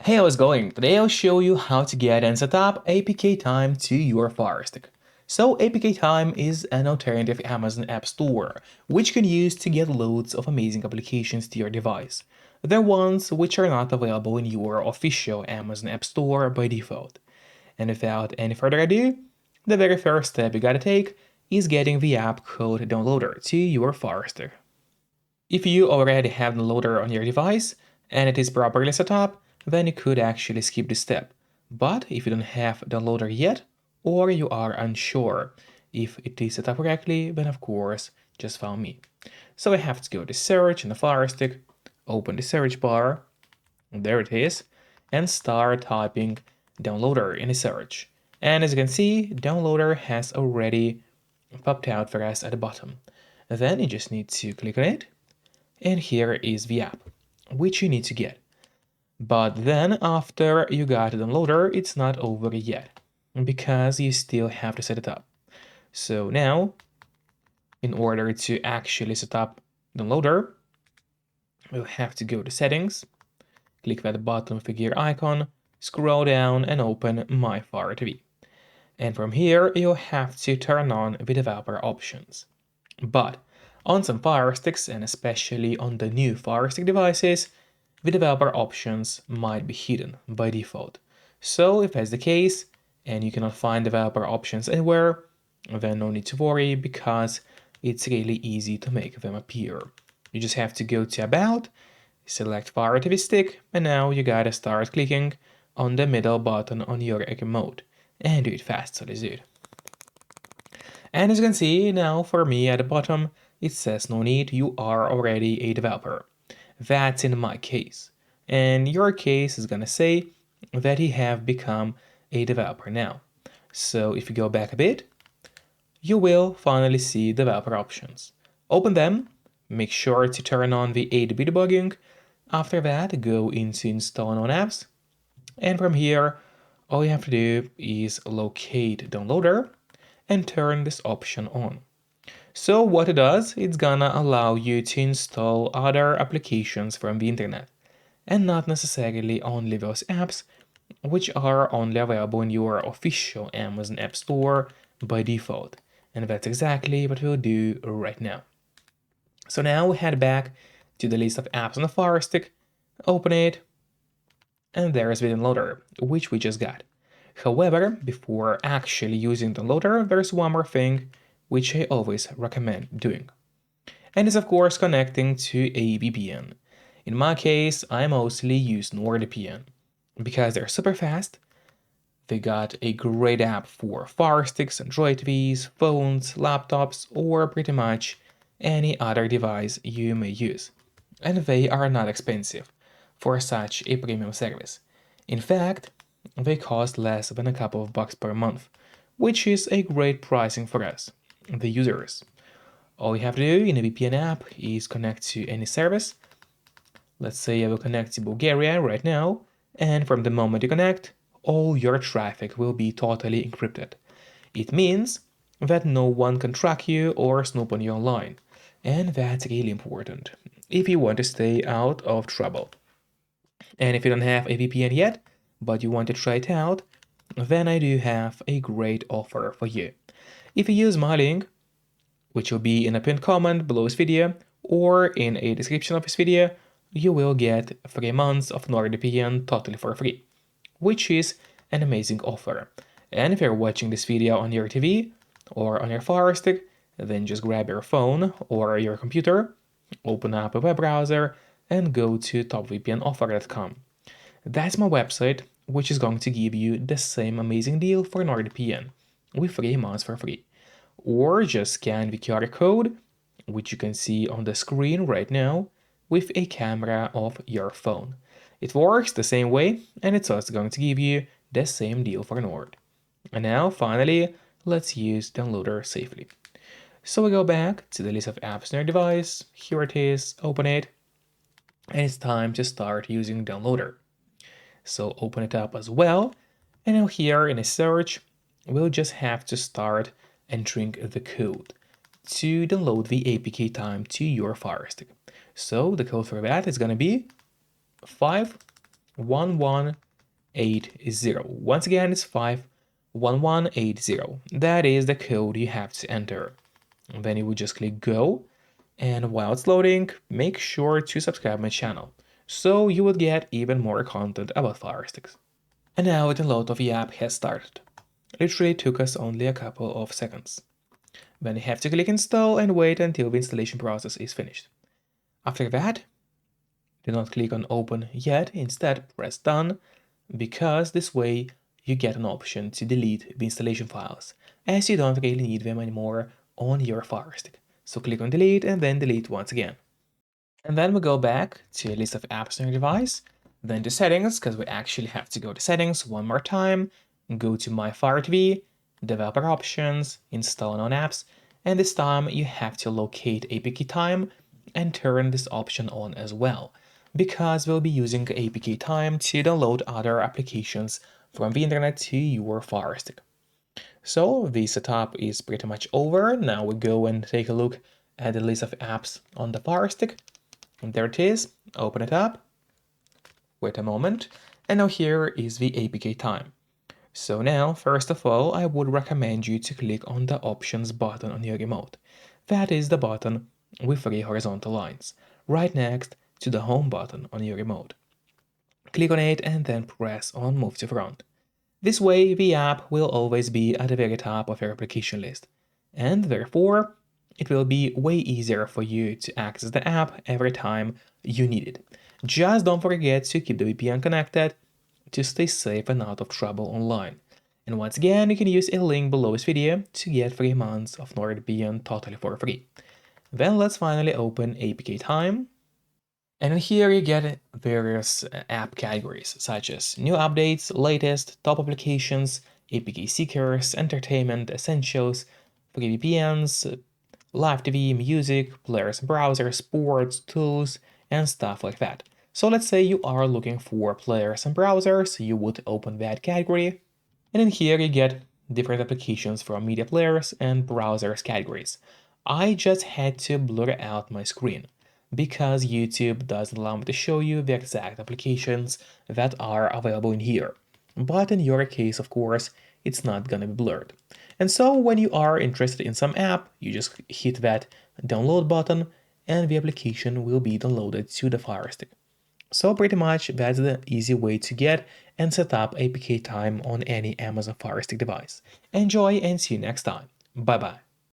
Hey, how's it going? Today I'll show you how to get and set up APK Time to your Firestick. So APK Time is an alternative Amazon App Store, which you can use to get loads of amazing applications to your device. They're ones which are not available in your official Amazon App Store by default. And without any further ado, the very first step you gotta take is getting the app code downloader to your Firestick. If you already have the loader on your device and it is properly set up, then you could actually skip this step. But if you don't have the loader yet, or you are unsure if it is set up correctly, then of course, just follow me. So I have to go to search in the Firestick, open the search bar, there it is, and start typing downloader in the search. And as you can see, downloader has already popped out for us at the bottom. Then you just need to click on it, and here is the app, which you need to get. But then after you got the downloader, it's not over yet, because you still have to set it up. So now, in order to actually set up the downloader, we'll have to go to settings, click that bottom figure icon, scroll down and open My Fire TV. And from here, you'll have to turn on the developer options. But on some Fire Sticks, and especially on the new Fire Stick devices, the developer options might be hidden by default. So if that's the case, and you cannot find developer options anywhere, then no need to worry, because it's really easy to make them appear. You just have to go to About, select Fire TV Stick, and now you gotta start clicking on the middle button on your remote, and do it fast, so let's do it. And as you can see now, for me at the bottom, it says no need, you are already a developer. That's in my case. And your case is gonna say that you have become a developer now. So if you go back a bit, you will finally see developer options. Open them, make sure to turn on the 8-bit debugging. After that, go into install known apps. And from here, all you have to do is locate downloader and turn this option on. So what it does, it's gonna allow you to install other applications from the internet, and not necessarily only those apps which are only available in your official Amazon App Store by default. And that's exactly what we'll do right now. So now we head back to the list of apps on the Fire Stick, open it, and there's the downloader, which we just got. However, before actually using the downloader, there's one more thing which I always recommend doing. And it's of course connecting to a VPN. In my case, I mostly use NordVPN because they're super fast. They got a great app for Fire Sticks, Android TVs, phones, laptops, or pretty much any other device you may use. And they are not expensive for such a premium service. In fact, they cost less than a couple of bucks per month, which is a great pricing for us, the users. All you have to do in a VPN app is connect to any service. Let's say I will connect to Bulgaria right now, and from the moment you connect, all your traffic will be totally encrypted. It means that no one can track you or snoop on you online, and that's really important if you want to stay out of trouble. And if you don't have a VPN yet, but you want to try it out, then I do have a great offer for you. If you use my link, which will be in a pinned comment below this video or in a description of this video, you will get 3 months of NordVPN totally for free, which is an amazing offer. And if you're watching this video on your TV or on your Fire Stick, then just grab your phone or your computer, open up a web browser, and go to topvpnoffer.com. That's my website, which is going to give you the same amazing deal for NordVPN with 3 months for free. Or just scan the QR code, which you can see on the screen right now, with a camera of your phone. It works the same way, and it's also going to give you the same deal for Nord. And now, finally, let's use downloader safely. So we go back to the list of apps on your device, here it is, open it, and it's time to start using downloader. So open it up as well, and now here in a search, we'll just have to start entering the code to download the APK Time to your Firestick. So the code for that is going to be 5 5180. Once again, it's 51180. That is the code you have to enter. And then you would just click go. And while it's loading, make sure to subscribe my channel so you would get even more content about Firesticks. And now the download of the app has started. Literally took us only a couple of seconds. Then you have to click install and wait until the installation process is finished. After that, do not click on open yet, instead press done, because this way you get an option to delete the installation files, as you don't really need them anymore on your Firestick. So click on delete and then delete once again. And then we go back to a list of apps on your device, then to settings, because we actually have to go to settings one more time, go to My Fire TV, developer options, install on apps, and this time you have to locate APK Time and turn this option on as well, because we'll be using APK Time to download other applications from the internet to your Firestick. So the setup is pretty much over. Now we go and take a look at the list of apps on the Firestick. And there it is. Open it up. Wait a moment. And now here is the APK Time. So now, first of all, I would recommend you to click on the Options button on your remote. That is the button with 3 horizontal lines, right next to the Home button on your remote. Click on it and then press on Move to Front. This way, the app will always be at the very top of your application list, and therefore, it will be way easier for you to access the app every time you need it. Just don't forget to keep the VPN connected to stay safe and out of trouble online. And once again, you can use a link below this video to get 3 months of NordVPN totally for free. Then let's finally open APK Time. And in here you get various app categories such as new updates, latest, top applications, APK seekers, entertainment, essentials, free VPNs, live TV, music, players and browsers, sports, tools, and stuff like that. So let's say you are looking for players and browsers, you would open that category. And in here you get different applications from media players and browsers categories. I just had to blur out my screen because YouTube doesn't allow me to show you the exact applications that are available in here. But in your case, of course, it's not gonna be blurred. And so when you are interested in some app, you just hit that download button and the application will be downloaded to the Firestick. So pretty much that's the easy way to get and set up APK Time on any Amazon Fire Stick device. Enjoy and see you next time. Bye bye.